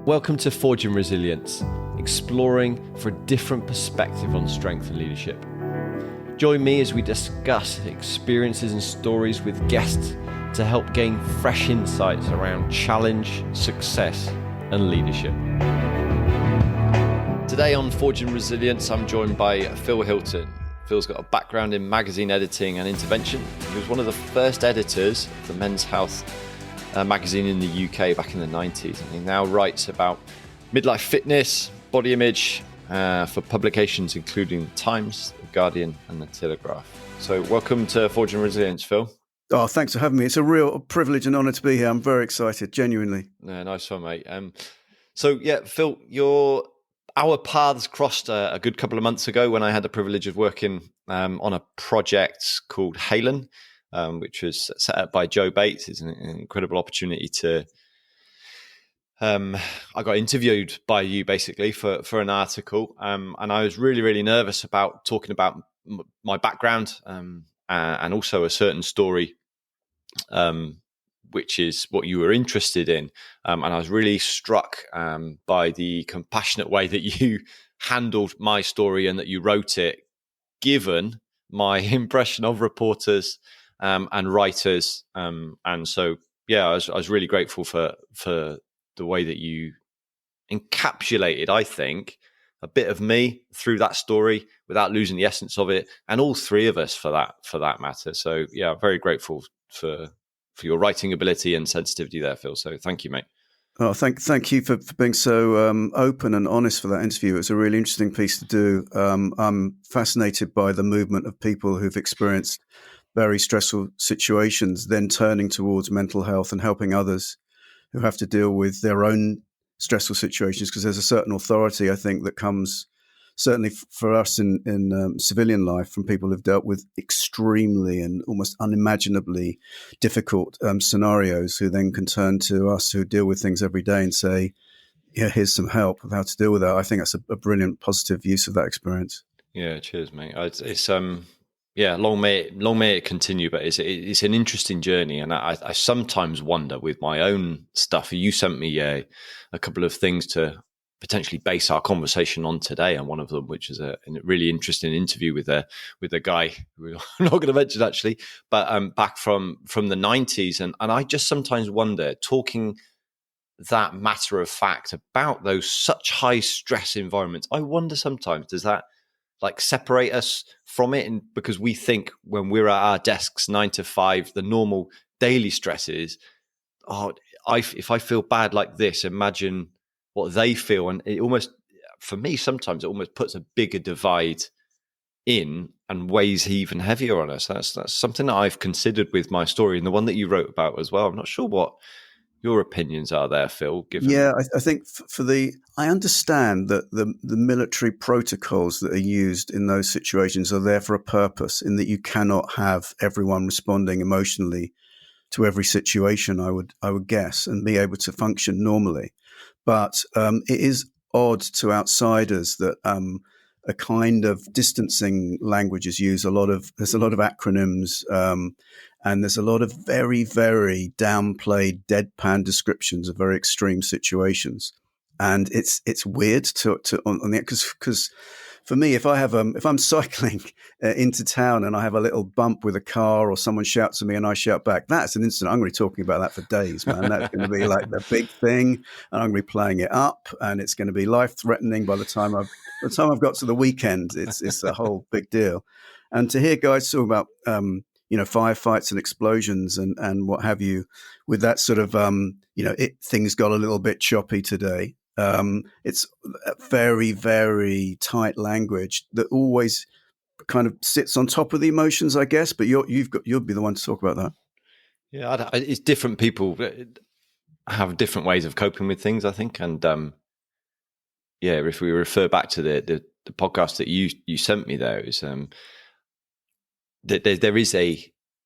Welcome to Forging Resilience, exploring for a different perspective on strength and leadership. Join me as we discuss experiences and stories with guests to help gain fresh insights around challenge, success, and leadership. Today on Forging Resilience, I'm joined by Phil Hilton. Phil's got a background in magazine editing and intervention. He was one of the first editors of the Men's Health magazine in the UK back in the 90s, and he now writes about midlife fitness, body image for publications including The Times, The Guardian and The Telegraph. So welcome to Forging Resilience, Phil. Oh, thanks for having me. It's a real privilege and honour to be here. I'm very excited, genuinely. Yeah, nice one, mate. Phil, our paths crossed a good couple of months ago when I had the privilege of working on a project called Halen, which was set up by Joe Bates. It's an incredible opportunity to. I got interviewed by you basically for an article, and I was really, really nervous about talking about my background and also a certain story, which is what you were interested in. And I was really struck by the compassionate way that you handled my story and that you wrote it, given my impression of reporters and writers. And so, yeah, I was really grateful for the way that you encapsulated, I think, a bit of me through that story without losing the essence of it, and all three of us for that matter. So, yeah, I'm very grateful for your writing ability and sensitivity there, Phil. So thank you, mate. Oh, thank you for being so open and honest for that interview. It was a really interesting piece to do. I'm fascinated by the movement of people who've experienced very stressful situations, then turning towards mental health and helping others who have to deal with their own stressful situations, because there's a certain authority, I think, that comes certainly for us in civilian life from people who've dealt with extremely and almost unimaginably difficult scenarios, who then can turn to us who deal with things every day and say, yeah, here's some help of how to deal with that. I think that's a brilliant positive use of that experience. Yeah, cheers, mate. It's long may it continue, but it's an interesting journey, and I sometimes wonder with my own stuff. You sent me a couple of things to potentially base our conversation on today, and one of them, which is a really interesting interview with a guy who I'm not going to mention actually, but back from the 90s, and I just sometimes wonder, talking that matter of fact about those such high stress environments, I wonder sometimes, does that like separate us from it? And because we think when we're at our desks 9 to 5, the normal daily stress is, if I feel bad like this, imagine what they feel. And it almost, for me, sometimes it almost puts a bigger divide in and weighs even heavier on us. That's something that I've considered with my story, and the one that you wrote about as well. I'm not sure what your opinions are there, Phil. I think I understand that the military protocols that are used in those situations are there for a purpose, in that you cannot have everyone responding emotionally to every situation, I would guess, and be able to function normally. But it is odd to outsiders that a kind of distancing language is used. There's a lot of acronyms, and there's a lot of very, very downplayed, deadpan descriptions of very extreme situations. And it's weird to on the, because for me, if I'm cycling into town and I have a little bump with a car, or someone shouts at me and I shout back, that's an instant. I'm going to be talking about that for days, man. That's going to be like the big thing, and I'm going to be playing it up, and it's going to be life threatening by the time I've got to the weekend. It's a whole big deal. And to hear guys talk about firefights and explosions and what have you, with that sort of things got a little bit choppy today. It's a very, very tight language that always kind of sits on top of the emotions, I guess. But you'll be the one to talk about that. Yeah, it's different people have different ways of coping with things, I think. And if we refer back to the podcast that you sent me, there is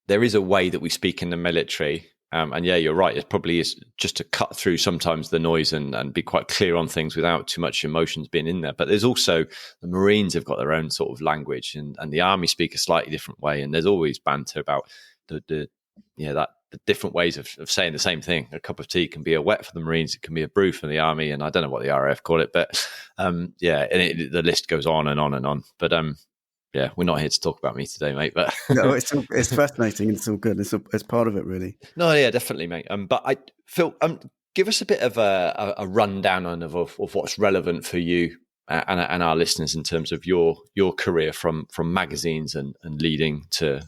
there is a way that we speak in the military. And yeah, you're right. It probably is just to cut through sometimes the noise and be quite clear on things without too much emotions being in there. But there's also the Marines have got their own sort of language, and the Army speak a slightly different way. And there's always banter about that the different ways of saying the same thing. A cup of tea can be a wet for the Marines, it can be a brew for the Army, and I don't know what the RAF call it, but yeah, and the list goes on and on and on. But yeah, we're not here to talk about me today, mate. But no, it's fascinating. It's all good. It's part of it, really. No, yeah, definitely, mate. But Phil, give us a bit of a rundown of what's relevant for you and our listeners in terms of your career from magazines and leading to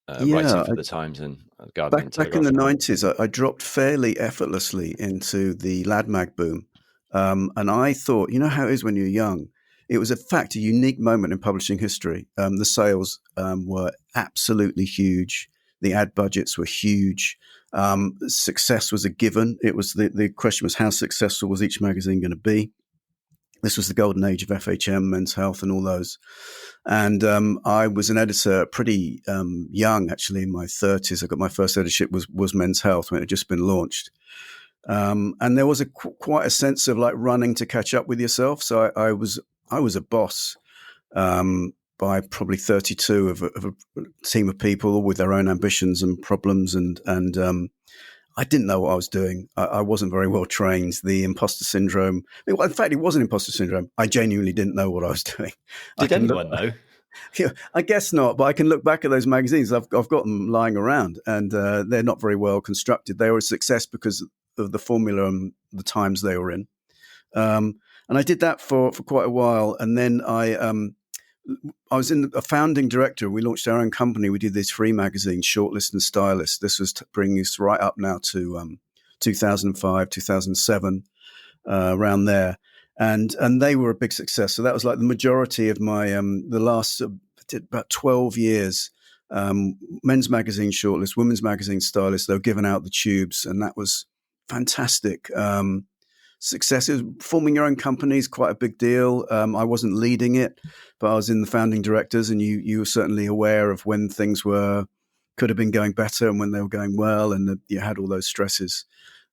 writing for the Times and Guardian and back Telegraph. in the 90s, I dropped fairly effortlessly into the lad mag boom. And I thought, you know how it is when you're young? It was, in fact, a unique moment in publishing history. The sales were absolutely huge. The ad budgets were huge. Success was a given. It was the question was, how successful was each magazine going to be? This was the golden age of FHM, Men's Health, and all those. And I was an editor pretty young, actually, in my 30s. I got my first editorship was Men's Health when it had just been launched. And there was quite a sense of like running to catch up with yourself. So I was a boss by probably 32 of a team of people all with their own ambitions and problems. And I didn't know what I was doing. I wasn't very well trained. The imposter syndrome. Well, in fact, it wasn't imposter syndrome. I genuinely didn't know what I was doing. Did anyone know? Yeah, I guess not, but I can look back at those magazines. I've got them lying around, and they're not very well constructed. They were a success because of the formula and the times they were in. And I did that for quite a while, and then I was a founding director. We launched our own company. We did this free magazine, Shortlist and Stylist. This was bringing us right up now to 2005, 2007, around there. And they were a big success. So that was like the majority of my, the last, I did about 12 years, men's magazine Shortlist, women's magazine Stylist. They were giving out the tubes, and that was fantastic. Successes, forming your own company is quite a big deal. I wasn't leading it, but I was in the founding directors, and you were certainly aware of when things could have been going better and when they were going well, and you had all those stresses.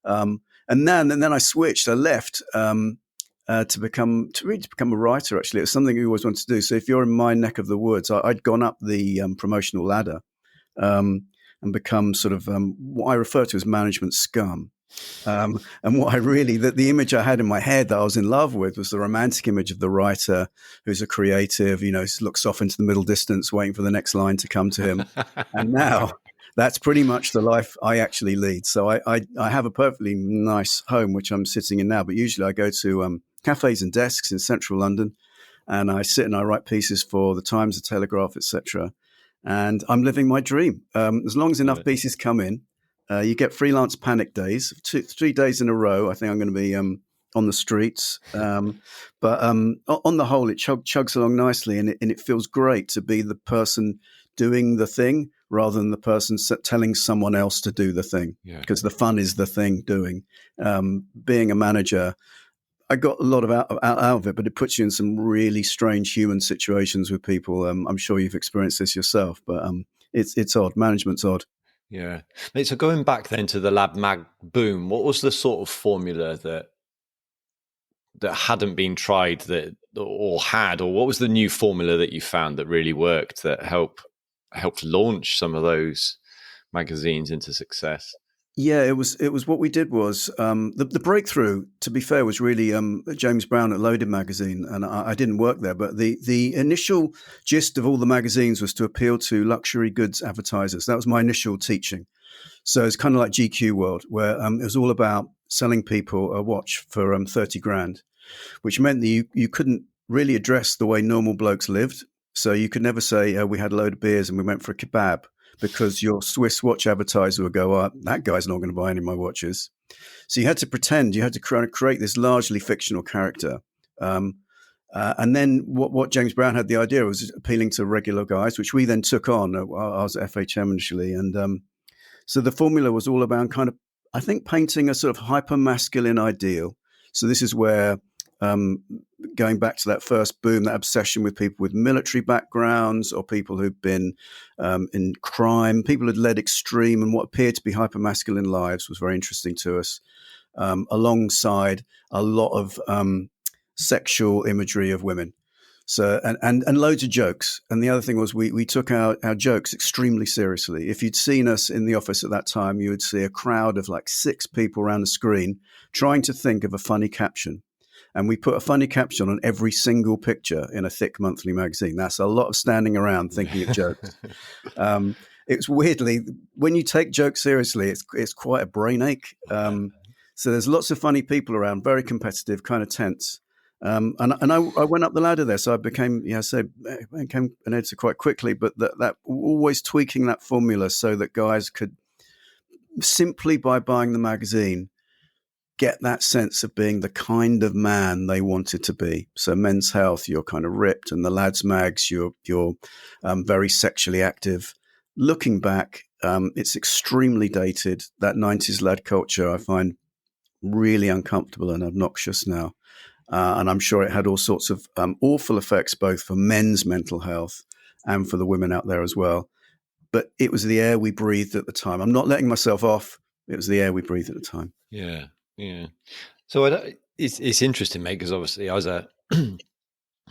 And then I switched. I left to become a writer. Actually, it was something I always wanted to do. So if you're in my neck of the woods, I'd gone up the promotional ladder and become sort of what I refer to as management scum. And what the image I had in my head that I was in love with was the romantic image of the writer who's a creative, looks off into the middle distance, waiting for the next line to come to him. And now that's pretty much the life I actually lead. So I have a perfectly nice home, which I'm sitting in now, but usually I go to cafes and desks in central London, and I sit and I write pieces for the Times, the Telegraph, etc. And I'm living my dream. As long as enough pieces come in, you get freelance panic days, 3 days in a row. I think I'm going to be on the streets. But on the whole, it chugs along nicely, and it feels great to be the person doing the thing rather than the person telling someone else to do the thing, because the fun is the thing doing. Being a manager, I got a lot out of it, but it puts you in some really strange human situations with people. I'm sure you've experienced this yourself, but it's odd. Management's odd. Yeah. So going back then to the lab mag boom, what was the sort of formula that hadn't been tried or what was the new formula that you found that really worked that helped launch some of those magazines into success? Yeah, it was what we did was the breakthrough, to be fair, was really James Brown at Loaded magazine, and I didn't work there, but the initial gist of all the magazines was to appeal to luxury goods advertisers. That was my initial teaching. So it's kind of like GQ World, where it was all about selling people a watch for 30 grand, which meant that you couldn't really address the way normal blokes lived. So you could never say, we had a load of beers and we went for a kebab, because your Swiss watch advertiser would go, that guy's not going to buy any of my watches. So you had to pretend, you had to create this largely fictional character. And then what James Brown had the idea was appealing to regular guys, which we then took on. I was at FHM initially. And so the formula was all about kind of, I think, painting a sort of hyper-masculine ideal. So this is where, going back to that first boom, that obsession with people with military backgrounds or people who've been in crime, people who'd led extreme and what appeared to be hyper-masculine lives was very interesting to us, alongside a lot of sexual imagery of women. So and loads of jokes. And the other thing was we took our jokes extremely seriously. If you'd seen us in the office at that time, you would see a crowd of like 6 people around the screen trying to think of a funny caption. And we put a funny caption on every single picture in a thick monthly magazine. That's a lot of standing around thinking of jokes. It's weirdly, when you take jokes seriously, it's quite a brain ache. So there's lots of funny people around, very competitive, kind of tense. And I went up the ladder there, so I became an editor quite quickly. But that always tweaking that formula so that guys could, simply by buying the magazine, get that sense of being the kind of man they wanted to be. So Men's Health, you're kind of ripped, and the lads mags, you're very sexually active. Looking back, it's extremely dated. That 90s lad culture I find really uncomfortable and obnoxious now. And I'm sure it had all sorts of awful effects, both for men's mental health and for the women out there as well. But it was the air we breathed at the time. I'm not letting myself off. It was the air we breathed at the time. Yeah. Yeah. So it's interesting, mate, because obviously I was a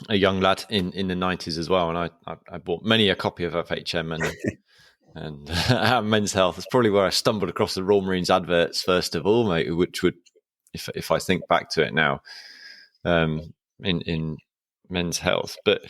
young lad in the 90s as well. And I bought many a copy of FHM and Men's Health. It's probably where I stumbled across the Royal Marines adverts first of all, mate, which would, if I think back to it now, in Men's Health. But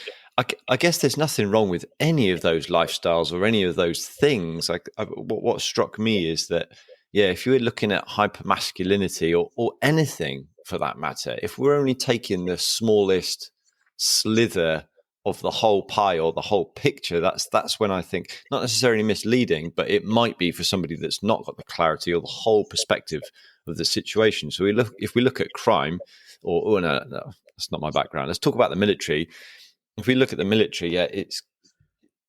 I guess there's nothing wrong with any of those lifestyles or any of those things. What struck me is that, yeah, if you were looking at hypermasculinity or anything for that matter, if we're only taking the smallest slither of the whole pie or the whole picture, that's when I think, not necessarily misleading, but it might be for somebody that's not got the clarity or the whole perspective of the situation. So if we look at crime, or no, that's not my background. Let's talk about the military. If we look at the military, yeah, it's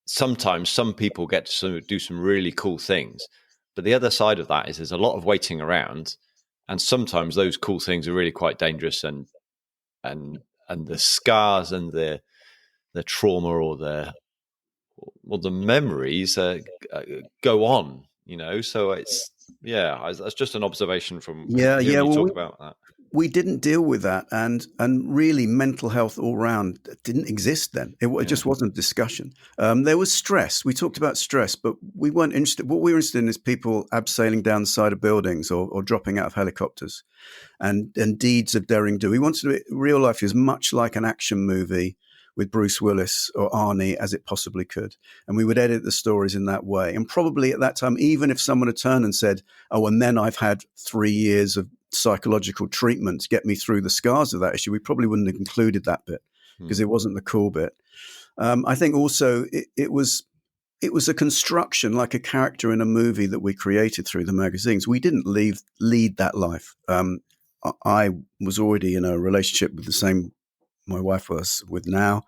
sometimes some people get to do some really cool things. But the other side of that is there's a lot of waiting around, and sometimes those cool things are really quite dangerous, and the scars and the trauma or the memories go on, So it's that's just an observation from hearing you talk about that. We didn't deal with that, and really mental health all round didn't exist then. It just wasn't a discussion. There was stress. We talked about stress, but we weren't interested. What we were interested in is people abseiling down the side of buildings or dropping out of helicopters, and deeds of daring do. We wanted real life as much like an action movie with Bruce Willis or Arnie as it possibly could. And we would edit the stories in that way. And probably at that time, even if someone had turned and said, oh, and then I've had 3 years of psychological treatment to get me through the scars of that issue, we probably wouldn't have included that bit because it wasn't the cool bit. I think also it was a construction, like a character in a movie that we created through the magazines. We didn't lead that life. I was already in a relationship with the same my wife was with now.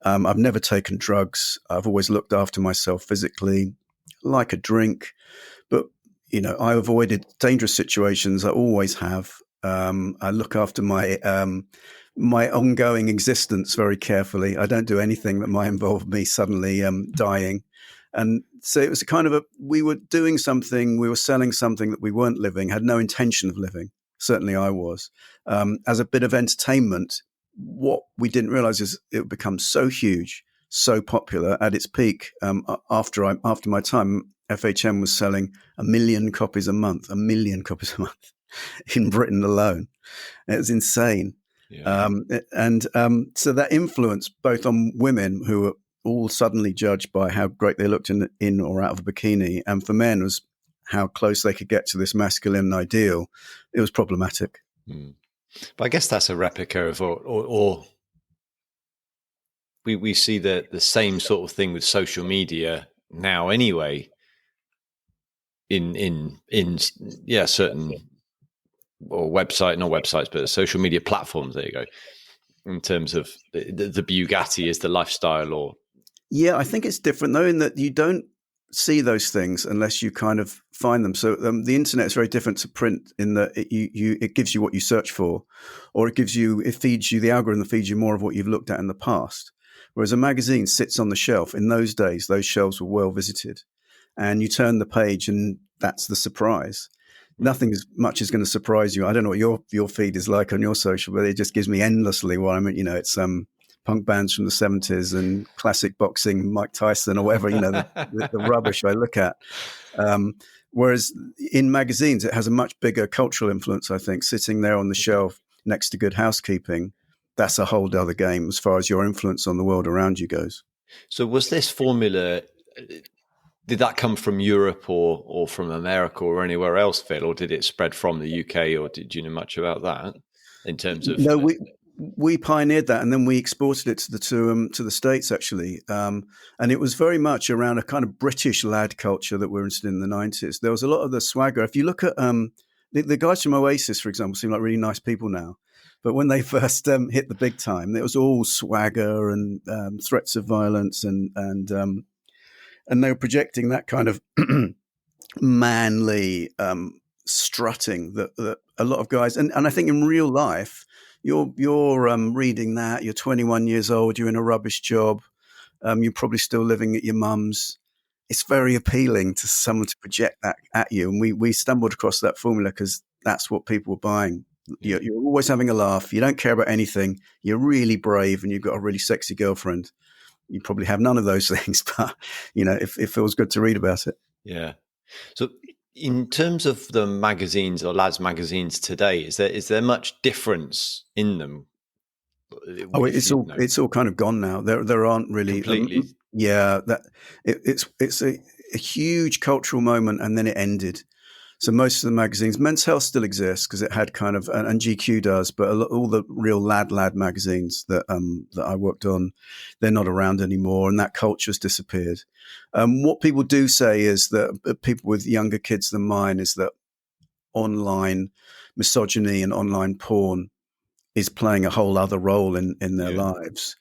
I've never taken drugs. I've always looked after myself physically, like a drink. But, I avoided dangerous situations. I always have. I look after my ongoing existence very carefully. I don't do anything that might involve me suddenly dying. And so it was we were doing something, we were selling something that we weren't living, had no intention of living. Certainly I was. As a bit of entertainment, what we didn't realize is it would become so huge, so popular at its peak. After my time, FHM was selling 1 million copies a month in Britain alone. It was insane. Yeah. So that influence both on women who were all suddenly judged by how great they looked in or out of a bikini, and for men was how close they could get to this masculine ideal. It was problematic. Mm. But I guess that's a replica of, or we see the same sort of thing with social media now anyway. In certain or not websites, but social media platforms. There you go. In terms of the Bugatti is the lifestyle, or I think it's different though in that you don't see those things unless you kind of find them. So the internet is very different to print in that it gives you what you search for, or the algorithm feeds you more of what you've looked at in the past. Whereas a magazine sits on the shelf. In those days, those shelves were well visited, and you turn the page and that's the surprise. Nothing as much is going to surprise you. I don't know what your feed is like on your social, but it just gives me endlessly what I mean. It's punk bands from the 70s and classic boxing, Mike Tyson or whatever, the rubbish I look at. Whereas in magazines, it has a much bigger cultural influence, I think, sitting there on the shelf next to Good Housekeeping. That's a whole other game as far as your influence on the world around you goes. So was this formula, did that come from Europe or from America or anywhere else, Phil, or did it spread from the UK, or did you know much about that in terms of? No, we pioneered that, and then we exported it to the States, actually. And it was very much around a kind of British lad culture that we're interested in the 90s. There was a lot of the swagger. If you look at the guys from Oasis, for example, seem like really nice people now. But when they first hit the big time, it was all swagger and threats of violence, and they were projecting that kind of manly strutting that a lot of guys, and I think in real life, you're reading that, you're 21 years old, you're in a rubbish job, you're probably still living at your mum's. It's very appealing to someone to project that at you. And we stumbled across that formula because that's what people were buying. You're always having a laugh. You don't care about anything. You're really brave and you've got a really sexy girlfriend. You probably have none of those things, but, it feels good to read about it. Yeah. So in terms of the magazines or lads magazines today, is there much difference in them? Oh, it's all kind of gone now. There aren't really completely. It's a huge cultural moment, and then it ended. So most of the magazines, Men's Health still exists because it had kind of, and GQ does, but all the real lad magazines that I worked on, they're not around anymore, and that culture's disappeared. What people do say is that people with younger kids than mine is that online misogyny and online porn is playing a whole other role in their lives.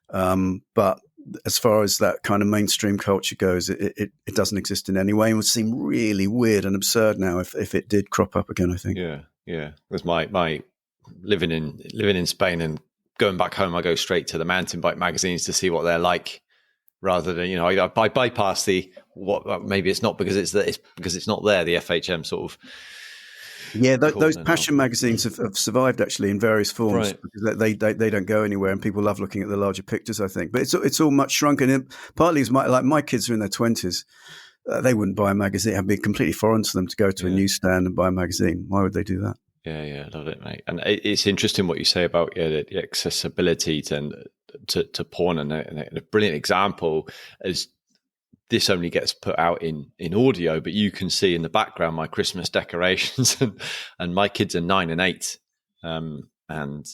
But as far as that kind of mainstream culture goes, it doesn't exist in any way, and would seem really weird and absurd now if it did crop up again, I think. Yeah. With my living in Spain and going back home, I go straight to the mountain bike magazines to see what they're like, rather than, I bypass maybe it's not because it's because it's not there, the FHM sort of. Yeah, those passion magazines have survived actually in various forms, right, because they don't go anywhere, and people love looking at the larger pictures, I think. But it's all much shrunken. And partly is my kids are in their 20s. They wouldn't buy a magazine. It'd be completely foreign to them to go to a newsstand and buy a magazine. Why would they do that? Yeah, I love it, mate. And it's interesting what you say about the accessibility to porn, and a brilliant example is, this only gets put out in audio, but you can see in the background my Christmas decorations, and my kids are 9 and 8. And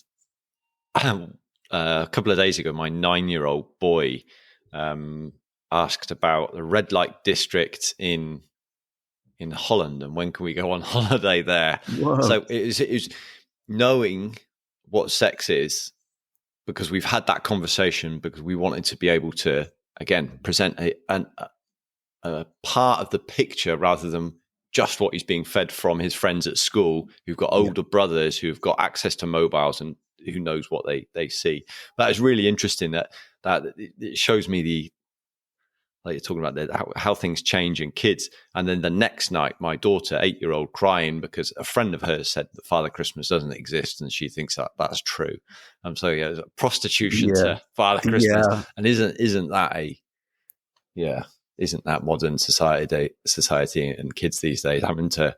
a couple of days ago, my 9-year-old boy asked about the red light district in Holland, and when can we go on holiday there? Whoa. So it was knowing what sex is, because we've had that conversation, because we wanted to be able to, again, present a part of the picture rather than just what he's being fed from his friends at school, who've got older brothers who've got access to mobiles and who knows what they see. That is really interesting. That it shows me like you're talking about how things change in kids. And then the next night, my daughter, 8-year-old, crying because a friend of hers said that Father Christmas doesn't exist, and she thinks that's true. So there's a prostitution to Father Christmas, and isn't that modern society and kids these days having to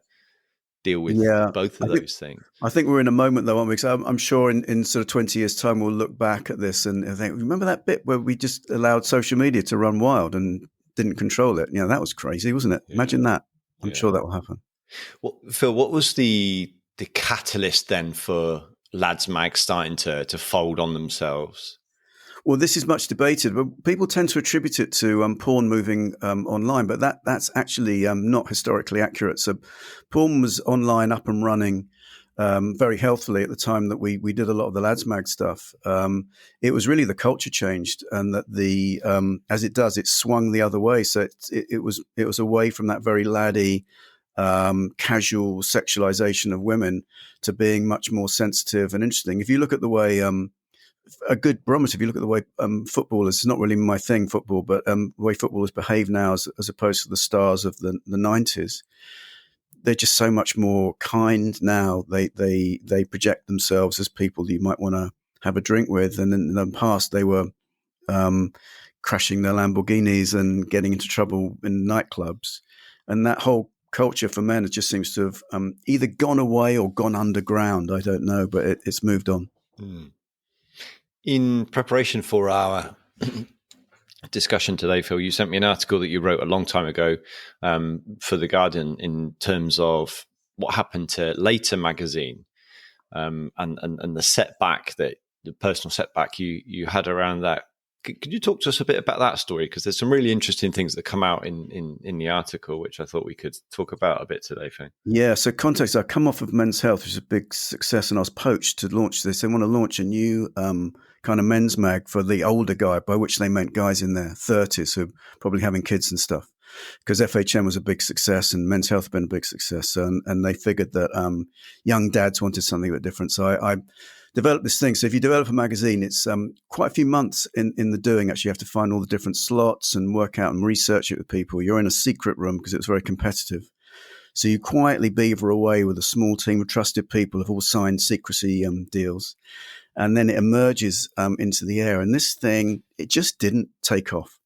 deal with both of those things? I think we're in a moment though, aren't we? Because I'm sure in sort of 20 years' time we'll look back at this and think, remember that bit where we just allowed social media to run wild and didn't control it? That was crazy, wasn't it? Imagine that. I'm sure that will happen. Well, Phil, what was the catalyst then for lads mag starting to fold on themselves? Well, this is much debated, but people tend to attribute it to porn moving online, but that's actually not historically accurate. So porn was online, up and running very healthily at the time that we did a lot of the lads mag stuff. It was really the culture changed, and that as it does, it swung the other way. So it was away from that very laddie, casual sexualization of women to being much more sensitive and interesting. If you look at the way a good barometer, if you look at the way footballers, it's not really my thing, football, but the way footballers behave now as opposed to the stars of the 90s, they're just so much more kind now. They project themselves as people you might want to have a drink with. And in the past, they were crashing their Lamborghinis and getting into trouble in nightclubs. And that whole culture for men, it just seems to have either gone away or gone underground. I don't know, but it's moved on. In preparation for our discussion today, Phil, you sent me an article that you wrote a long time ago for The Guardian in terms of what happened to Later magazine and the setback, that the personal setback you had around that. Could you talk to us a bit about that story? Because there's some really interesting things that come out in the article, which I thought we could talk about a bit today, Phil. Yeah, so context, I come off of Men's Health, which is a big success, and I was poached to launch this. They want to launch a new kind of men's mag for the older guy, by which they meant guys in their 30s who are probably having kids and stuff. Because FHM was a big success and Men's Health had been a big success. And they figured that young dads wanted something a bit different. So I developed this thing. So if you develop a magazine, it's quite a few months in the doing. Actually, you have to find all the different slots and work out and research it with people. You're in a secret room because it was very competitive. So you quietly beaver away with a small team of trusted people who've all signed secrecy deals. And then it emerges into the air. And this thing, it just didn't take off.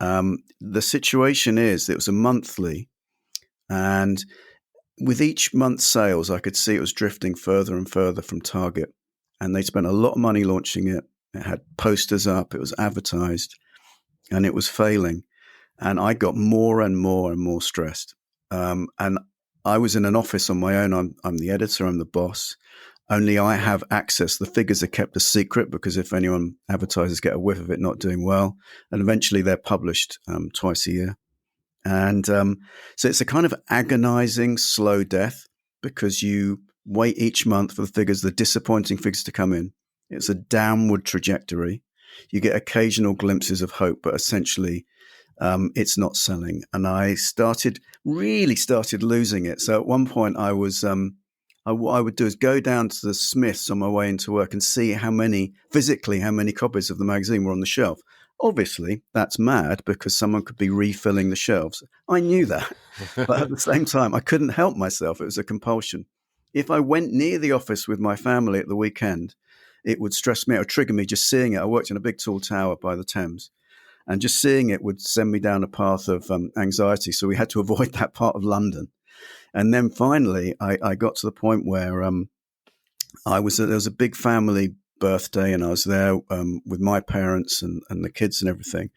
The situation is that it was a monthly, and with each month's sales, I could see it was drifting further and further from target. And they spent a lot of money launching it. It had posters up, it was advertised, and it was failing. And I got more and more and more stressed. And I was in an office on my own. I'm the editor, I'm the boss. Only I have access. The figures are kept a secret because if anyone advertisers get a whiff of it not doing well, and eventually they're published twice a year. And so it's a kind of agonizing, slow death because you wait each month for the disappointing figures to come in. It's a downward trajectory. You get occasional glimpses of hope, but essentially it's not selling. And I really started losing it. So at one point what I would do is go down to the Smiths on my way into work and see how many copies of the magazine were on the shelf. Obviously, that's mad because someone could be refilling the shelves. I knew that. But at the same time, I couldn't help myself. It was a compulsion. If I went near the office with my family at the weekend, it would stress me out, or trigger me just seeing it. I worked in a big tall tower by the Thames, and just seeing it would send me down a path of anxiety. So we had to avoid that part of London. And then finally, I got to the point where there was a big family birthday, and I was there with my parents and the kids and everything.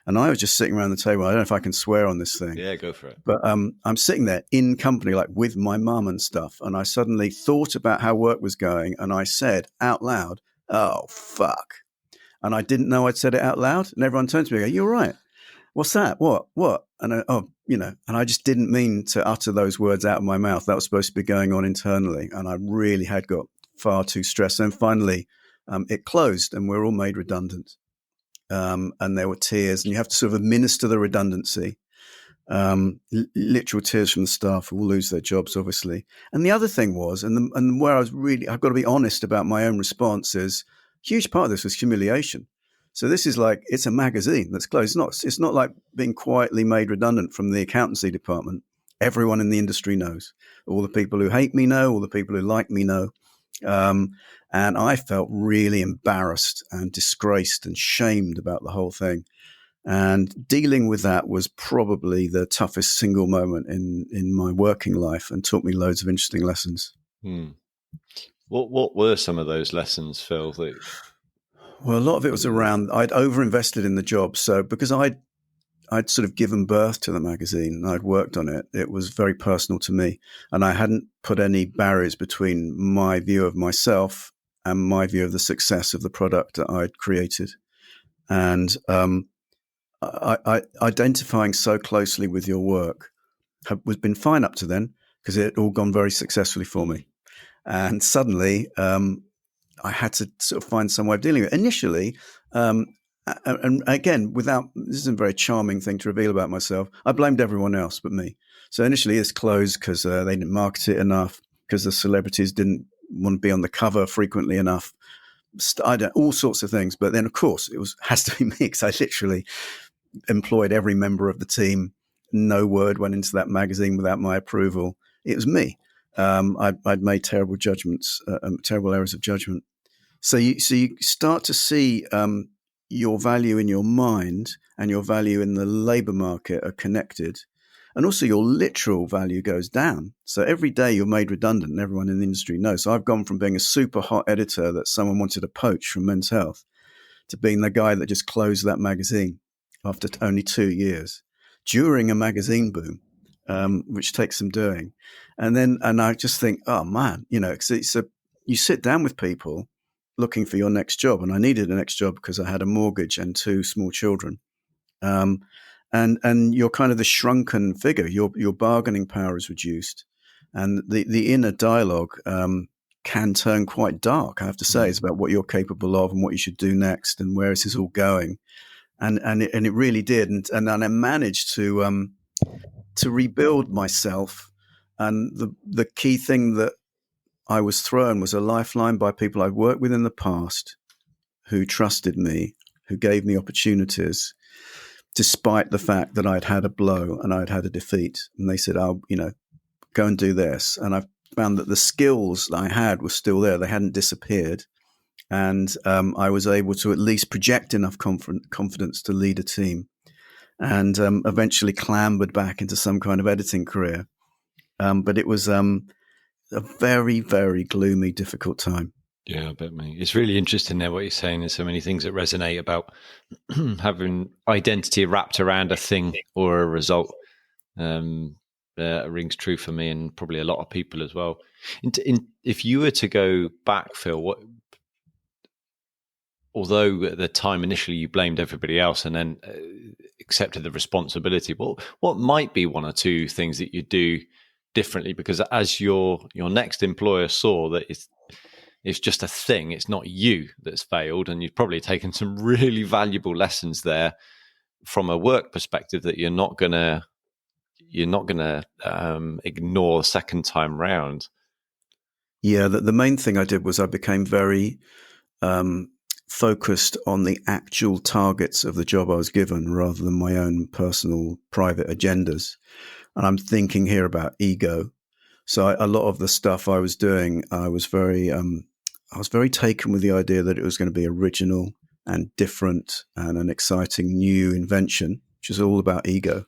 And I was just sitting around the table. I don't know if I can swear on this thing. Yeah, go for it. But I'm sitting there in company, like with my mum and stuff. And I suddenly thought about how work was going. And I said out loud, "Oh, fuck." And I didn't know I'd said it out loud. And everyone turned to me and go, "You're right. What's that? What? And and I just didn't mean to utter those words out of my mouth. That was supposed to be going on internally. And I really had got far too stressed. And finally, it closed and we're all made redundant. And there were tears, and you have to sort of administer the redundancy. Literal tears from the staff who will lose their jobs, obviously. And the other thing was, and where I've got to be honest about my own response, is a huge part of this was humiliation. So this is like, it's a magazine that's closed. It's not like being quietly made redundant from the accountancy department. Everyone in the industry knows. All the people who hate me know, all the people who like me know. And I felt really embarrassed and disgraced and shamed about the whole thing. And dealing with that was probably the toughest single moment in my working life, and taught me loads of interesting lessons. What were some of those lessons, Phil? Well, a lot of it was around, I'd overinvested in the job. So because I'd sort of given birth to the magazine and I'd worked on it, it was very personal to me. And I hadn't put any barriers between my view of myself and my view of the success of the product that I'd created. And I identifying so closely with your work was been fine up to then because it had all gone very successfully for me. And suddenly I had to sort of find some way of dealing with it. Initially, and again, this is a very charming thing to reveal about myself, I blamed everyone else but me. So initially it's closed because they didn't market it enough, because the celebrities didn't want to be on the cover frequently enough. All sorts of things. But then, of course, has to be me, because I literally employed every member of the team. No word went into that magazine without my approval. It was me. I'd made terrible judgments, terrible errors of judgment. So you start to see your value in your mind and your value in the labor market are connected. And also your literal value goes down. So every day you're made redundant, and everyone in the industry knows. So I've gone from being a super hot editor that someone wanted to poach from Men's Health to being the guy that just closed that magazine after only 2 years during a magazine boom, which takes some doing. And I just think, oh man, you sit down with people looking for your next job. And I needed a next job because I had a mortgage and 2 small children. And you're kind of the shrunken figure. Your bargaining power is reduced, and the inner dialogue can turn quite dark. I have to say, it's about what you're capable of and what you should do next, and where this is all going. And it really did. And I managed to rebuild myself. And the key thing that I was thrown was a lifeline by people I'd worked with in the past, who trusted me, who gave me opportunities, despite the fact that I'd had a blow and I'd had a defeat. And they said, "Oh, go and do this." And I found that the skills that I had were still there. They hadn't disappeared. And I was able to at least project enough confidence to lead a team, and eventually clambered back into some kind of editing career. But it was a very, very gloomy, difficult time. Yeah, I bet, mate. It's really interesting there what you're saying. There's so many things that resonate about having identity wrapped around a thing or a result. Rings true for me and probably a lot of people as well. If you were to go back, Phil, although at the time initially you blamed everybody else and then accepted the responsibility, what might be 1 or 2 things that you do differently? Because as your next employer saw that it's just a thing, it's not you that's failed, and you've probably taken some really valuable lessons there from a work perspective that you're not gonna ignore the second time round. Yeah, the main thing I did was I became very focused on the actual targets of the job I was given, rather than my own personal private agendas. And I'm thinking here about ego. So a lot of the stuff I was doing, I was very taken with the idea that it was going to be original and different and an exciting new invention, which is all about ego.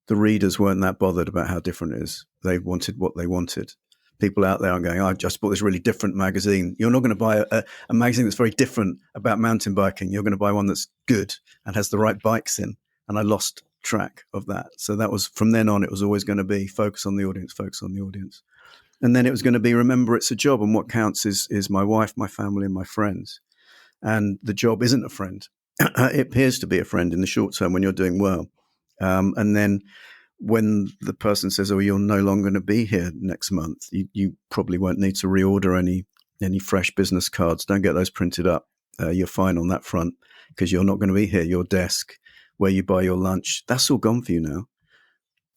The readers weren't that bothered about how different it is. They wanted what they wanted. People out there are going, I just bought this really different magazine. You're not going to buy a magazine that's very different about mountain biking. You're going to buy one that's good and has the right bikes in. And I lost track of that. So that was, from then on, it was always going to be focus on the audience, focus on the audience. And then it was going to be, remember, it's a job, and what counts is my wife, my family, and my friends. And the job isn't a friend. It appears to be a friend in the short term when you're doing well. And then when the person says, "Oh, you're no longer going to be here next month," you probably won't need to reorder any fresh business cards. Don't get those printed up. You're fine on that front, because you're not going to be here. Your desk, where you buy your lunch, that's all gone for you now.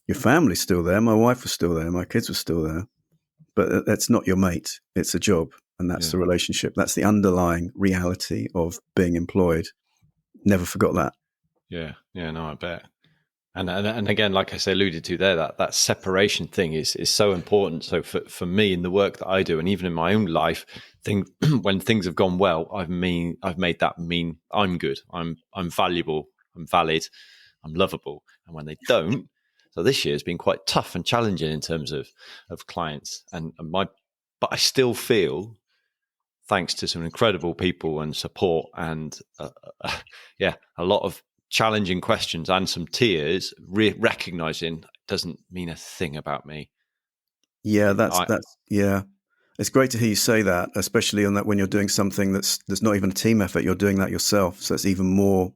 Your family's still there. My wife was still there. My kids were still there. But that's not your mate. It's a job, and that's the relationship. That's the underlying reality of being employed. Never forgot that. Yeah, no, I bet. And again, like I say, alluded to there, that separation thing is so important. So for me in the work that I do, and even in my own life, when things have gone well, I've made that mean I'm good, I'm valuable, I'm valid, I'm lovable. And when they don't, so this year has been quite tough and challenging in terms of clients, but I still feel, thanks to some incredible people and support and a lot of challenging questions and some tears, recognizing it doesn't mean a thing about me. Yeah, that's it's great to hear you say that, especially on that when you're doing something that's not even a team effort. You're doing that yourself, so it's even more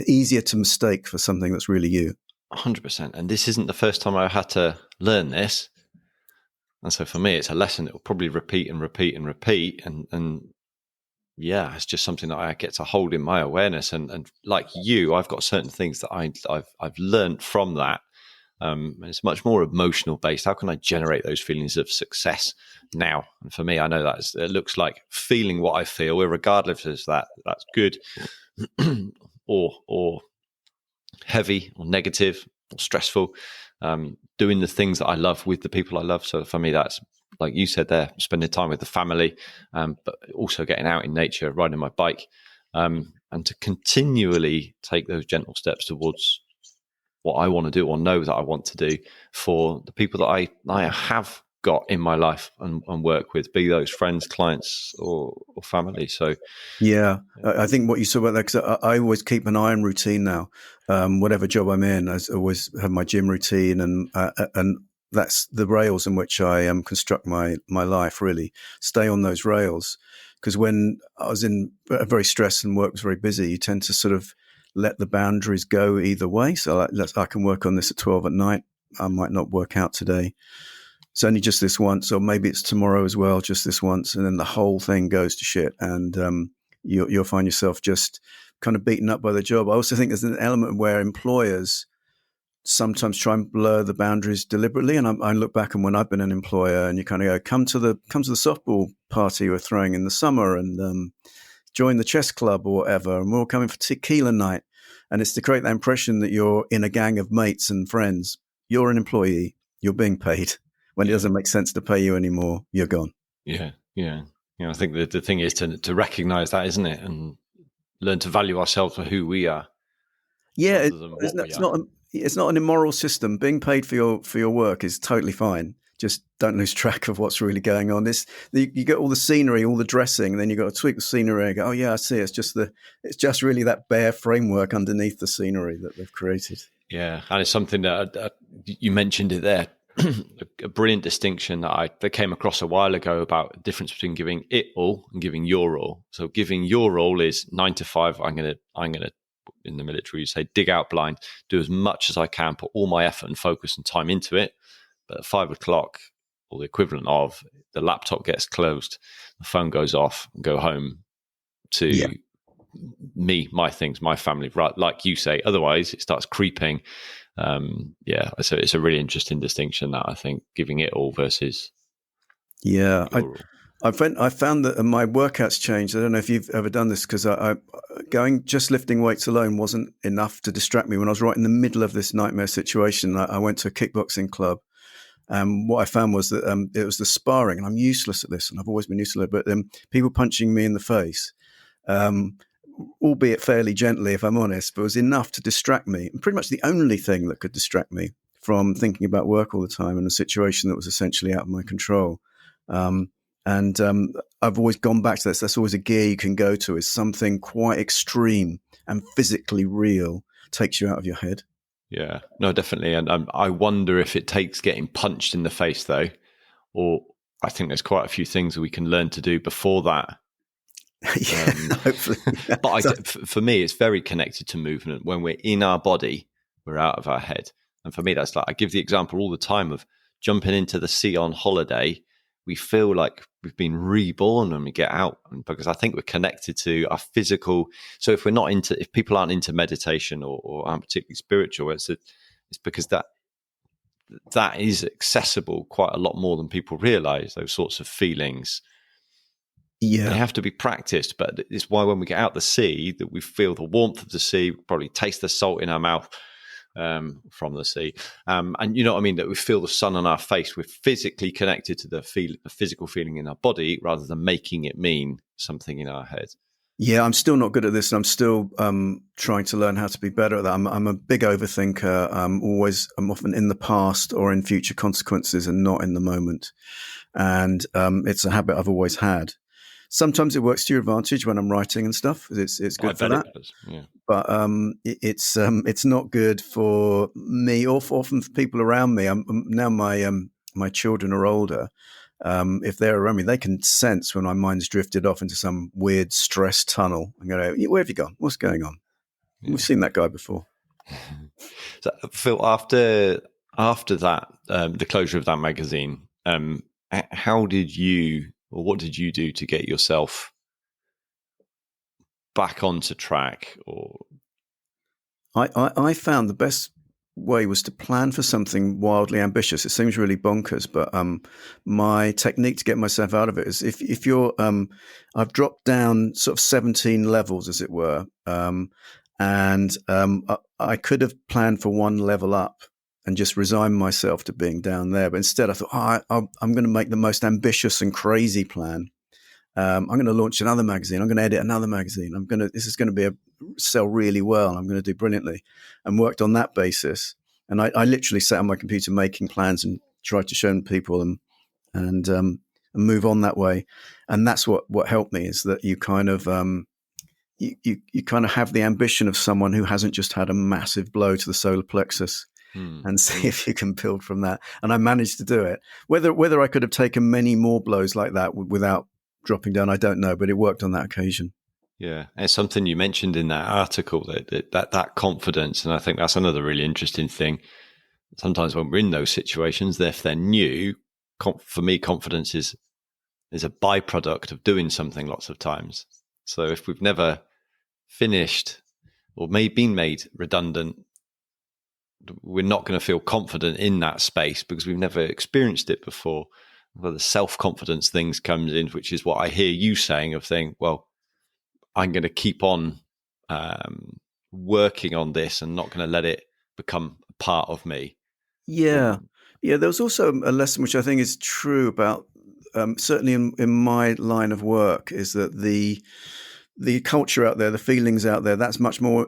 easier to mistake for something that's really you. 100%. And this isn't the first time I had to learn this, and so for me, it's a lesson that will probably repeat and repeat and repeat, and yeah, it's just something that I get to hold in my awareness. And like you, I've got certain things that I've learned from that. And it's much more emotional based. How can I generate those feelings of success now? And for me, I know it looks like feeling what I feel, regardless of that's good or heavy or negative or stressful. Doing the things that I love with the people I love. So for me, that's like you said there, spending time with the family, but also getting out in nature, riding my bike, and to continually take those gentle steps towards what I want to do or know that I want to do for the people that I have got in my life and work with, be those friends, clients, or family. So, Yeah, I think what you said about that, because I always keep an iron routine now. Whatever job I'm in, I always have my gym routine, and that's the rails in which I construct my life. Really, stay on those rails, because when I was in very stressed and work was very busy, you tend to sort of let the boundaries go either way. So I can work on this at 12 at night. I might not work out today. It's only just this once, or maybe it's tomorrow as well, just this once, and then the whole thing goes to shit, and you'll find yourself just kind of beaten up by the job. I also think there's an element where employers sometimes try and blur the boundaries deliberately, and I look back on when I've been an employer, and you kind of go, come to the softball party we're throwing in the summer, and join the chess club or whatever, and we're all coming for tequila night, and it's to create that impression that you're in a gang of mates and friends. You're an employee. You're being paid. When it doesn't make sense to pay you anymore, you're gone. Yeah. I think the thing is to recognize that, isn't it, and learn to value ourselves for who we are. Yeah, it's not an immoral system. Being paid for your work is totally fine. Just don't lose track of what's really going on. You get all the scenery, all the dressing, and then you got to tweak the scenery and go, oh yeah, I see. It's just really that bare framework underneath the scenery that they've created. Yeah, and it's something that you mentioned it there. A brilliant distinction that came across a while ago about the difference between giving it all and giving your all. So giving your all is 9 to 5. I'm gonna in the military you say dig out blind, do as much as I can, put all my effort and focus and time into it. But at 5 o'clock, or the equivalent of, the laptop gets closed, the phone goes off, and go home to me, my things, my family. Right, like you say. Otherwise, it starts creeping. So it's a really interesting distinction, that I think, giving it all versus I found that my workouts changed. I don't know if you've ever done this, because I just lifting weights alone wasn't enough to distract me when I was right in the middle of this nightmare situation. I went to a kickboxing club. What I found was that it was the sparring, and I'm useless at this, and I've always been useless at it, but people punching me in the face, albeit fairly gently, if I'm honest, but it was enough to distract me. And pretty much the only thing that could distract me from thinking about work all the time in a situation that was essentially out of my control. I've always gone back to this. That's always a gear you can go to, is something quite extreme and physically real, takes you out of your head. Yeah, no, definitely. And I wonder if it takes getting punched in the face, though, or I think there's quite a few things that we can learn to do before that. Hopefully. But for me, it's very connected to movement. When we're in our body, we're out of our head. And for me, that's like, I give the example all the time of jumping into the sea on holiday. We feel like we've been reborn when we get out, because I think we're connected to our physical. So if people aren't into meditation or aren't particularly spiritual, it's because that is accessible quite a lot more than people realize, those sorts of feelings. Yeah. They have to be practiced, but it's why when we get out the sea that we feel the warmth of the sea, probably taste the salt in our mouth from the sea. And you know what I mean, that we feel the sun on our face. We're physically connected to the physical feeling in our body, rather than making it mean something in our head. Yeah, I'm still not good at this, and I'm still trying to learn how to be better at that. I'm a big overthinker. I'm often in the past or in future consequences and not in the moment. And it's a habit I've always had. Sometimes it works to your advantage when I'm writing and stuff. It's good for that. Yeah. But it's not good for me, or often for people around me. Now my children are older. If they're around me, they can sense when my mind's drifted off into some weird stress tunnel. I'm going, where have you gone? What's going on? Yeah. We've seen that guy before. So, Phil, after that, the closure of that magazine, how did you, or what did you do to get yourself back onto track? Or I found the best way was to plan for something wildly ambitious. It seems really bonkers, but my technique to get myself out of it is if you're I've dropped down sort of 17 levels, as it were, and I could have planned for one level up and just resign myself to being down there. But instead, I thought, I'm going to make the most ambitious and crazy plan. I'm going to launch another magazine. I'm going to edit another magazine. This is going to sell really well. I'm going to do brilliantly, and worked on that basis. And I literally sat on my computer making plans and tried to show them people and move on that way. And that's what helped me, is that you kind of you kind of have the ambition of someone who hasn't just had a massive blow to the solar plexus. And see if you can build from that. And I managed to do it. Whether I could have taken many more blows like that without dropping down, I don't know, but it worked on that occasion. Yeah, it's something you mentioned in that article, that confidence, and I think that's another really interesting thing. Sometimes when we're in those situations, if they're new, for me, confidence is a byproduct of doing something lots of times. So if we've never finished or been made redundant, we're not going to feel confident in that space because we've never experienced it before. Well, the self-confidence things comes in, which is what I hear you saying, of saying, well, I'm going to keep on working on this and not going to let it become a part of me. Yeah. There was also a lesson which I think is true about, certainly in my line of work, is that the culture out there, the feelings out there, that's much more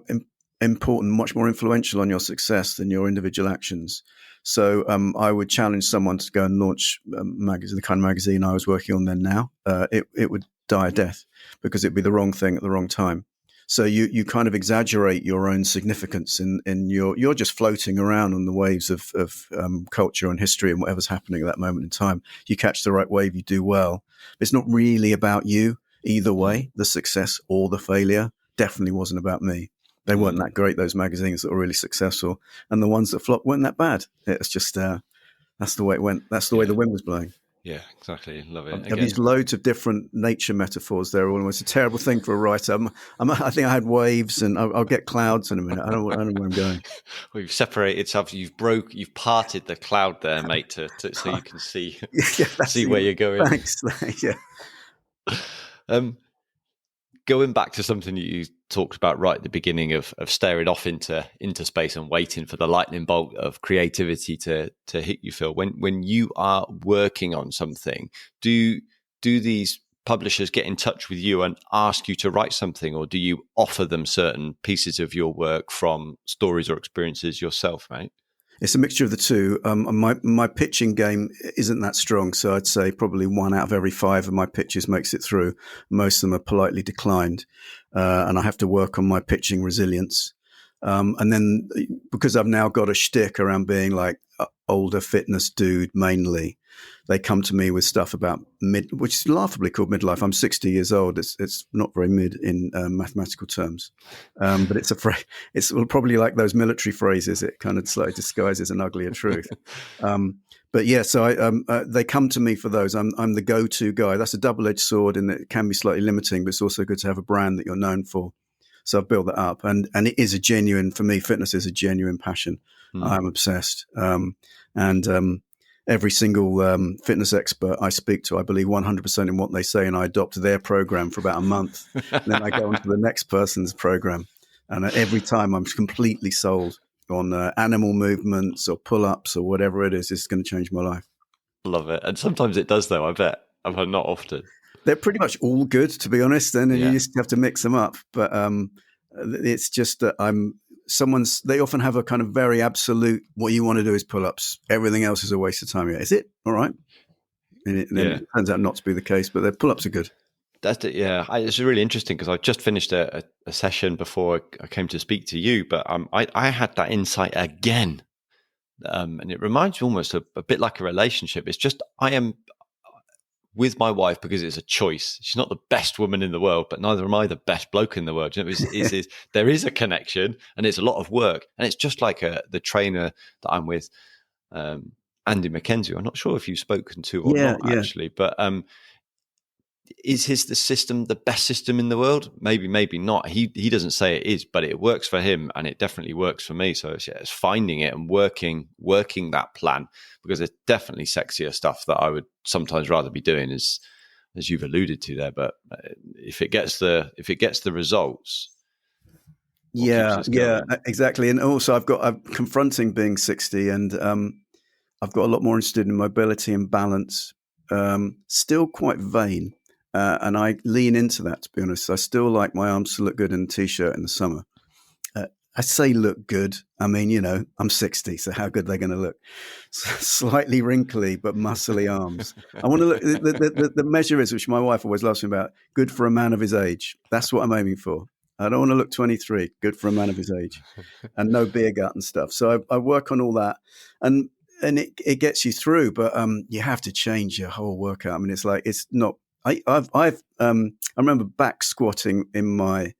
important, much more influential on your success than your individual actions. So I would challenge someone to go and launch the kind of magazine I was working on then now. It would die a death because it'd be the wrong thing at the wrong time. So you kind of exaggerate your own significance in you're just floating around on the waves of culture and history and whatever's happening at that moment in time. You catch the right wave, you do well. But it's not really about you either way. The success or the failure definitely wasn't about me. They weren't that great, those magazines that were really successful. And the ones that flopped weren't that bad. It's just, that's the way it went. That's the way the wind was blowing. Yeah, exactly. Love it. I've used loads of different nature metaphors there. Almost a terrible thing for a writer. I think I had waves, and I'll get clouds in a minute. I don't know where I'm going. Well, you've separated stuff. You've parted the cloud there, mate, so you can see see where you're going. Thanks. Yeah. Going back to something you talked about right at the beginning of staring off into space and waiting for the lightning bolt of creativity to hit you, Phil. When you are working on something, do these publishers get in touch with you and ask you to write something, or do you offer them certain pieces of your work from stories or experiences yourself, mate? It's a mixture of the two. My pitching game isn't that strong, so I'd say probably 1 out of every 5 of my pitches makes it through. Most of them are politely declined, and I have to work on my pitching resilience. And then because I've now got a shtick around being like older fitness dude mainly, they come to me with stuff about which is laughably called midlife. I'm 60 years old. It's not very mid in mathematical terms, but it's it's probably like those military phrases. It kind of slightly disguises an uglier truth. But yeah, so they come to me for those. I'm the go-to guy. That's a double-edged sword, and it can be slightly limiting, but it's also good to have a brand that you're known for. So I've built that up, and it is for me, fitness is a genuine passion. I'm obsessed, and every single fitness expert I speak to, I believe 100% in what they say, and I adopt their program for about a month. And then I go on to the next person's program, and every time I'm completely sold on animal movements or pull-ups or whatever it is. It's going to change my life. Love it. And sometimes it does, though, I bet. But not often. They're pretty much all good, to be honest, and you just have to mix them up. But it's just that they often have a kind of very absolute, what you want to do is pull-ups. Everything else is a waste of time. Is it? All right. And it turns out not to be the case, but the pull-ups are good. That's it. Yeah. It's really interesting because I just finished a session before I came to speak to you, but I had that insight again. And it reminds me almost a bit like a relationship. It's just, I am with my wife because it's a choice. She's not the best woman in the world, but neither am I the best bloke in the world. You know, there is a connection, and it's a lot of work. And it's just like the trainer that I'm with, Andy McKenzie. I'm not sure if you've spoken to or not, actually, but is the system the best system in the world? Maybe not. He doesn't say it is, but it works for him, and it definitely works for me. So it's finding it and working that plan, because it's definitely sexier stuff that I would sometimes rather be doing, as you've alluded to there. But if it gets the results, what keeps us going. Exactly. And also I'm confronting being 60, and I've got a lot more interested in mobility and balance. Still quite vain. And I lean into that, to be honest. I still like my arms to look good in a t-shirt in the summer. I say look good. I mean, I'm 60, so how good they're going to look? Slightly wrinkly, but muscly arms. I want to look, the measure is, which my wife always laughs me about, good for a man of his age. That's what I'm aiming for. I don't want to look 23, good for a man of his age, and no beer gut and stuff. So I work on all that, and it gets you through, but you have to change your whole workout. I mean, it's like, it's not, I remember back squatting in my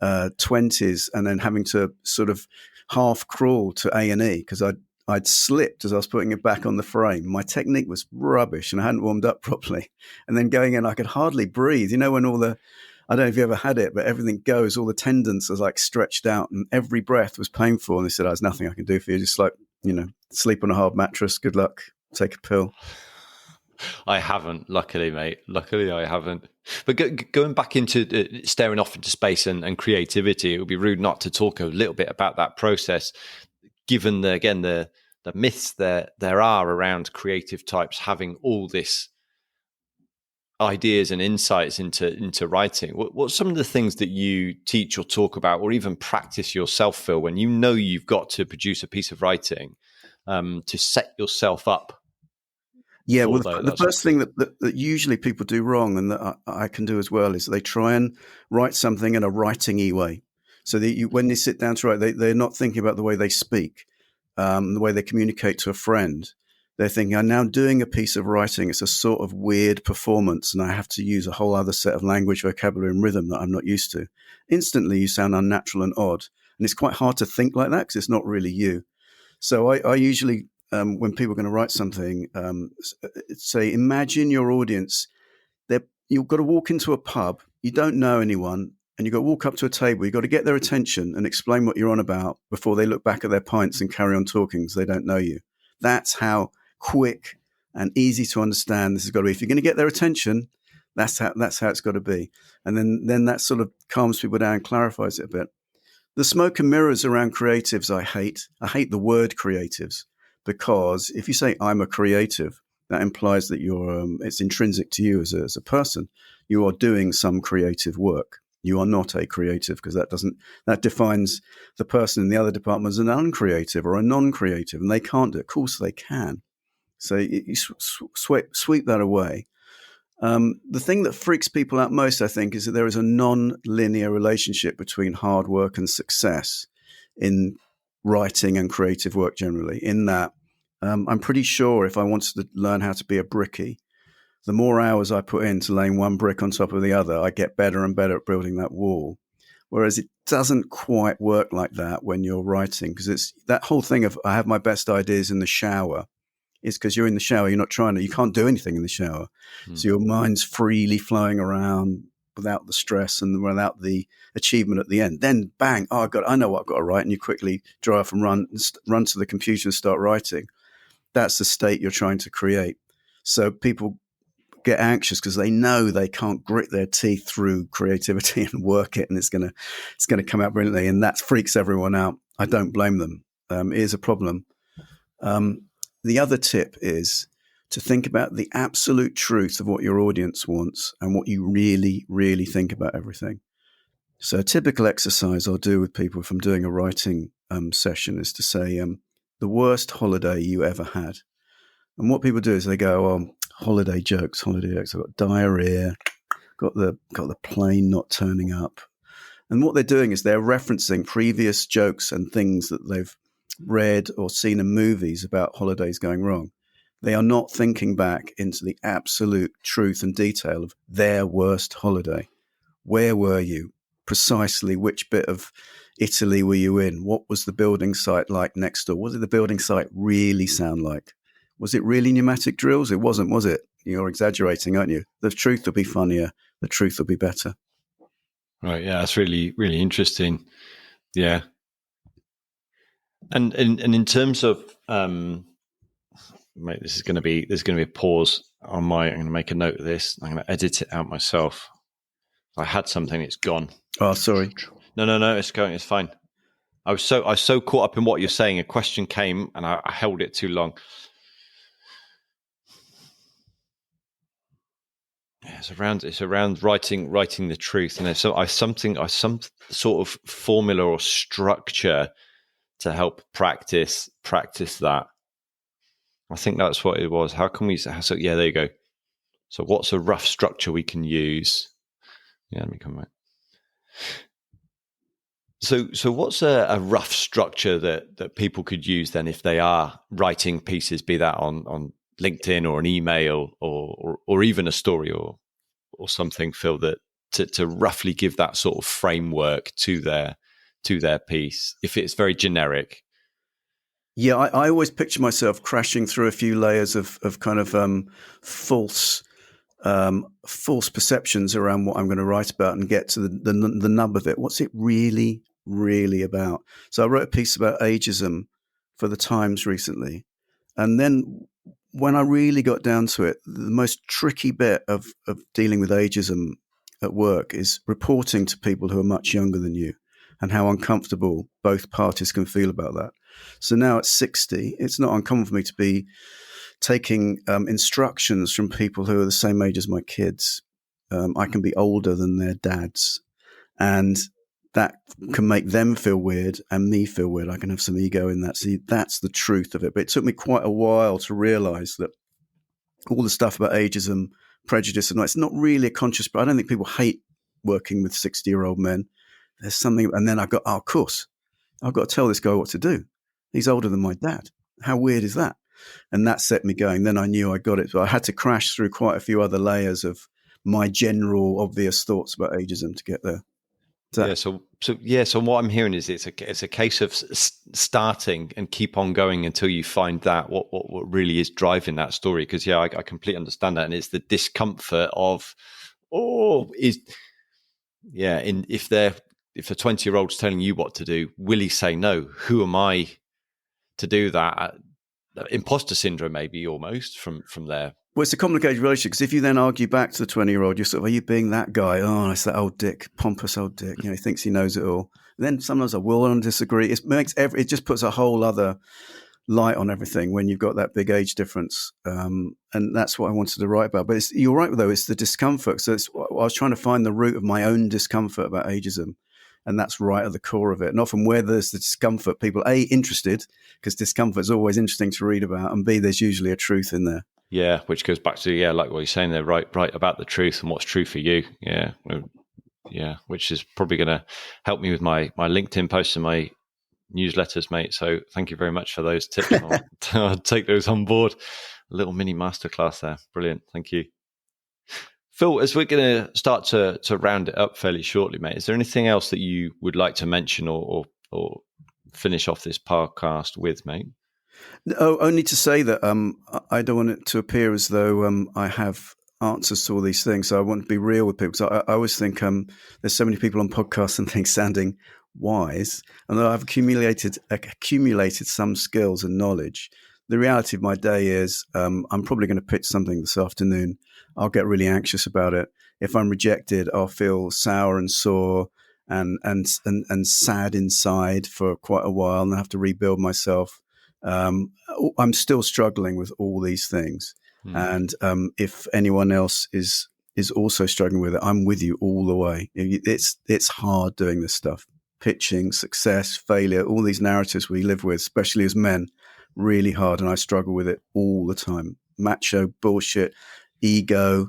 20s, and then having to sort of half crawl to A&E because I'd slipped as I was putting it back on the frame. My technique was rubbish and I hadn't warmed up properly. And then going in, I could hardly breathe. When I don't know if you ever had it, but everything goes, all the tendons are like stretched out and every breath was painful. And they said, there's nothing I can do for you. Just like, sleep on a hard mattress. Good luck. Take a pill. I haven't, luckily, mate. Luckily, I haven't. But going back into staring off into space and creativity, it would be rude not to talk a little bit about that process, given the myths there are around creative types having all this ideas and insights into writing. What's some of the things that you teach or talk about or even practice yourself, Phil, when you've got to produce a piece of writing to set yourself up? Yeah, well, the first thing that usually people do wrong, and that I can do as well, is they try and write something in a writing-y way. So when they sit down to write, they're not thinking about the way they speak, the way they communicate to a friend. They're thinking, I'm now doing a piece of writing. It's a sort of weird performance, and I have to use a whole other set of language, vocabulary, and rhythm that I'm not used to. Instantly, you sound unnatural and odd. And it's quite hard to think like that because it's not really you. So I usually... when people are going to write something, say, imagine your audience. You've got to walk into a pub. You don't know anyone, and you've got to walk up to a table. You've got to get their attention and explain what you're on about before they look back at their pints and carry on talking because they don't know you. That's how quick and easy to understand this has got to be. If you're going to get their attention, that's how it's got to be. And then that sort of calms people down, clarifies it a bit. The smoke and mirrors around creatives, I hate. I hate the word creatives. Because if you say I'm a creative, that implies that it's intrinsic to you as a person. You are doing some creative work. You are not a creative because that defines the person in the other department as an uncreative or a non-creative, and they can't do it. Of course they can. So you sweep that away. The thing that freaks people out most, I think, is that there is a non-linear relationship between hard work and success in writing and creative work generally, in that I'm pretty sure if I wanted to learn how to be a brickie, the more hours I put into laying one brick on top of the other, I get better and better at building that wall. Whereas it doesn't quite work like that when you're writing, because it's that whole thing of I have my best ideas in the shower is because you're in the shower, you can't do anything in the shower. So your mind's freely flowing around without the stress and without the achievement at the end. Then bang, I know what I've got to write. And you quickly dry off and run to the computer and start writing. That's the state you're trying to create. So people get anxious because they know they can't grit their teeth through creativity and work it, and it's going to come out brilliantly. And that freaks everyone out. I don't blame them. It is a problem. The other tip is to think about the absolute truth of what your audience wants and what you really, really think about everything. So a typical exercise I'll do with people if I'm doing a writing session is to say, the worst holiday you ever had. And what people do is they go, holiday jokes. I've got diarrhea, got the plane not turning up. And what they're doing is they're referencing previous jokes and things that they've read or seen in movies about holidays going wrong. They are not thinking back into the absolute truth and detail of their worst holiday. Where were you? Precisely which bit of Italy were you in? What was the building site like next door? What did the building site really sound like? Was it really pneumatic drills? It wasn't, was it? You're exaggerating, aren't you? The truth will be funnier. The truth will be better. Right. Yeah, that's really, really interesting. Yeah. And in terms of mate, there's going to be a pause on I'm going to make a note of this. I'm going to edit it out myself. I had something, it's gone. Oh, sorry. No, it's going. It's fine. I was so caught up in what you're saying. A question came and I held it too long. Yeah, it's around writing the truth, and there's some sort of formula or structure to help practice that. I think that's what it was. How can we? So yeah, there you go. So what's a rough structure we can use? Yeah, let me come back. So what's a rough structure that people could use then if they are writing pieces, be that on LinkedIn or an email or even a story or something, Phil, that to roughly give that sort of framework to their piece if it's very generic? Yeah, I always picture myself crashing through a few layers of kind of false perceptions around what I'm going to write about and get to the nub of it. What's it really, really about? So I wrote a piece about ageism for the Times recently. And then when I really got down to it, the most tricky bit of dealing with ageism at work is reporting to people who are much younger than you and how uncomfortable both parties can feel about that. So now at 60, it's not uncommon for me to be taking instructions from people who are the same age as my kids. I can be older than their dads. And that can make them feel weird and me feel weird. I can have some ego in that. See, that's the truth of it. But it took me quite a while to realize that all the stuff about ageism, prejudice, and it's not really a conscious, but I don't think people hate working with 60-year-old men. There's something, and then I got, of course, I've got to tell this guy what to do. He's older than my dad. How weird is that? And that set me going. Then I knew I got it. But I had to crash through quite a few other layers of my general obvious thoughts about ageism to get there. So what I'm hearing is it's a case of starting and keep on going until you find that what really is driving that story. Because I completely understand that, and it's the discomfort of if a 20-year-old's telling you what to do, will he say no? Who am I to do that? Imposter syndrome, maybe almost from there. Well, it's a complicated relationship because if you then argue back to the 20-year-old, you're sort of, are you being that guy? Oh, it's that old dick, pompous old dick. He thinks he knows it all. And then sometimes I will and disagree. It just puts a whole other light on everything when you've got that big age difference. And that's what I wanted to write about. But you're right, though, it's the discomfort. So I was trying to find the root of my own discomfort about ageism. And that's right at the core of it. And often where there's the discomfort, people, A, interested, because discomfort is always interesting to read about, and B, there's usually a truth in there. Yeah, which goes back to, like what you're saying there, right about the truth and what's true for you. Yeah, which is probably going to help me with my LinkedIn posts and my newsletters, mate. So thank you very much for those tips. I'll take those on board. A little mini masterclass there. Brilliant. Thank you. Phil, as we're going to start to round it up fairly shortly, mate, is there anything else that you would like to mention or finish off this podcast with, mate? No, only to say that I don't want it to appear as though I have answers to all these things. So I want to be real with people. So I always think there's so many people on podcasts and things sounding wise, and I've accumulated some skills and knowledge. The reality of my day is I'm probably going to pitch something this afternoon. I'll get really anxious about it. If I'm rejected, I'll feel sour and sore and sad inside for quite a while, and I have to rebuild myself. I'm still struggling with all these things, and if anyone else is also struggling with it, I'm with you all the way. It's hard doing this stuff, pitching, success, failure, all these narratives we live with, especially as men. Really hard, and I struggle with it all the time. Macho bullshit, ego,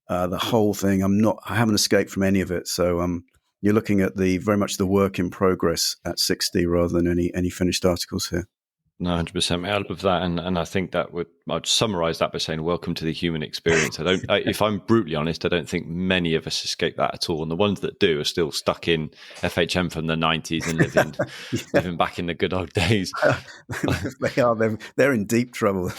the whole thing. I haven't escaped from any of it. So you're looking at very much the work in progress at 60 rather than any finished articles here. No, 100%. I love that, and I think I'd summarize that by saying, "Welcome to the human experience." If I'm brutally honest, I don't think many of us escape that at all, and the ones that do are still stuck in FHM from the 90s and living back in the good old days. They are. They're in deep trouble.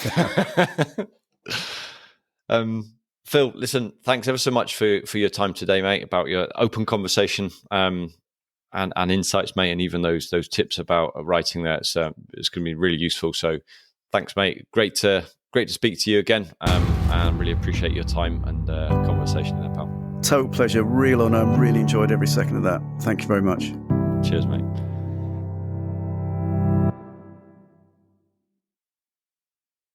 Phil, listen, thanks ever so much for your time today, mate. About your open conversation. And insights, mate, and even those tips about writing there. It's going to be really useful. So thanks, mate. Great to speak to you again, and really appreciate your time and conversation there, pal. Total pleasure. Real honor. Really enjoyed every second of that. Thank you very much. Cheers, mate.